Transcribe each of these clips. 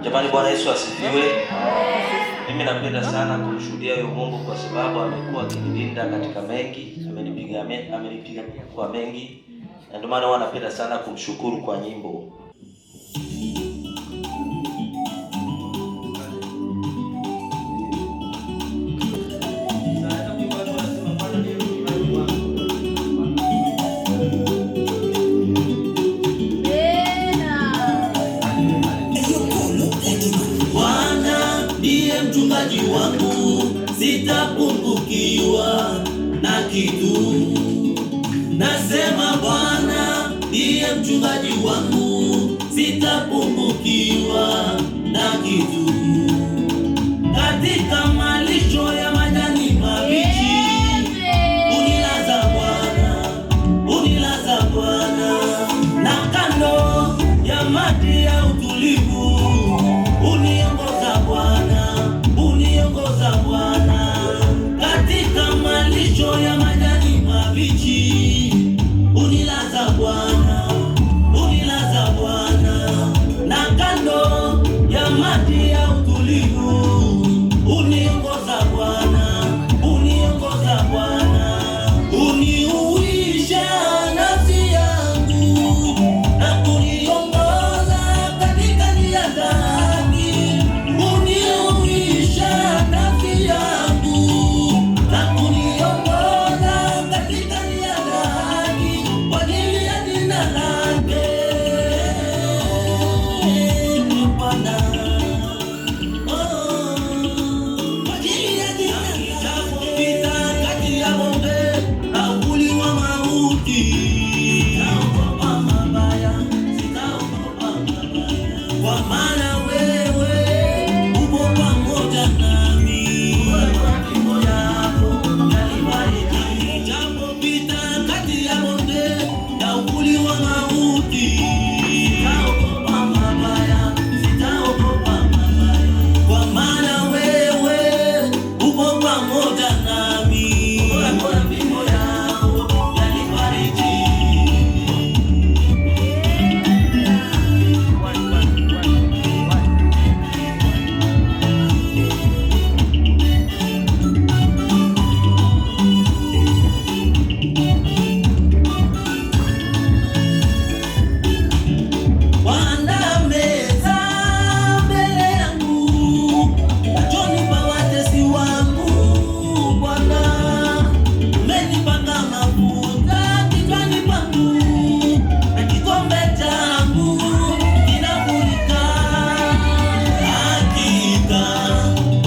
Jamani, Bwana Yesu asifiwe. Mimi napenda sana kumshuhudia huyo Mungu kwa sababu amekuwa akinilinda katika mengi, amenipiga kwa mengi. Na ndio maana napenda sana kumshukuru kwa nyimbo. Mchungaji wangu, sitapungukiwa na kitu. Nasema Bwana ndiye mchungaji wangu, sitapungukiwa na kitu. Katika malisho ya majani mabichi, unilaza Bwana, na kando ya maji ya utulivu, uniongoza Bwana, katika malisho ya majani mabichi, unilaza Bwana, na kando ya maji ya utulivu, uniongoza Bwana, uniuisha nafsi yangu na kuniongoza katika njia za haki, uniuisha nafsi yangu na kuniongoza katika njia za haki kwa ajili ya jina lake Bwana. Kwa ajili ya jina lake nitapopita kati ya bonde na uvuli wa mauti, sitaogopa mabaya, kwa maana wewe upo pamoja nami. Fimbo yako yanibariki. Nitapopita kati ya bonde na uvuli wa mauti, sitaogopa mabaya, kwa maana wewe upo pamoja nami. Fimbo yako yanibariki. Waandaa meza mbele yangu machoni pa watesi wangu. Bwana, umenipaka mafuta kichwani pangu, na kikombe changu kinafurika. Hakika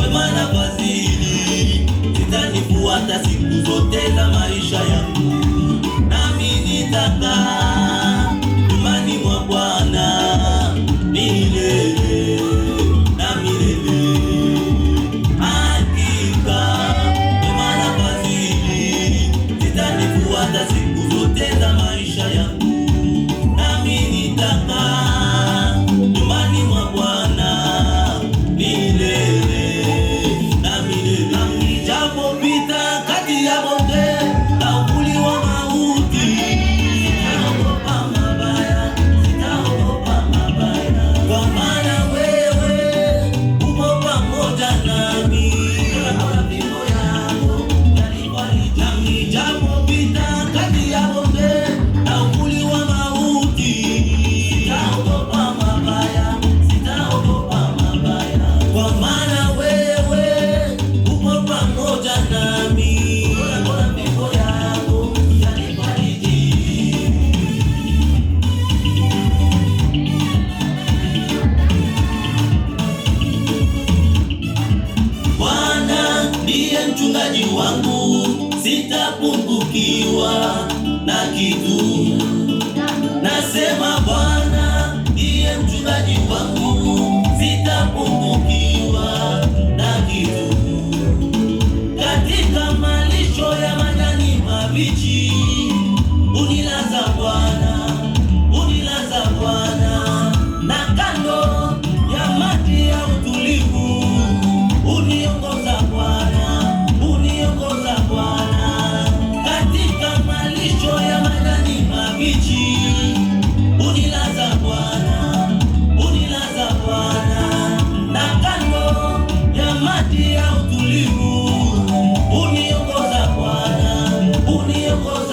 wema na fadhili zitanifuata siku zote za maisha yangu, nami nitakaa nyumbani mwa Bwana milele na milele. Hakika wema na fadhili zitanifuata siku zote za maisha yangu, nami nitakaa nyumbani mwa Bwana milele na milele. Nijapopita kati ya bonde na uvuli wa mauti, sitaogopa mabaya, kwa maana wewe upo pamoja nami. Fimbo yako yanibariki. Nijapopita kati ya bonde na uvuli wa mauti, sitaogopa mabaya, kwa maana wewe upo pamoja nami. Fimbo yako yanibariki. Bwana ndiye mchungaji wangu, sitapungukiwa na kitu. Nasema Bwana ndiye mchungaji wangu, sitapungukiwa na kitu. Katika malisho ya majani mabichi, unilaza Bwana, na kando ya maji ya utulivu, uniongoza Bwana, katika malisho ya majani unanipatia utulivu, uniongoza Bwana, uniongoza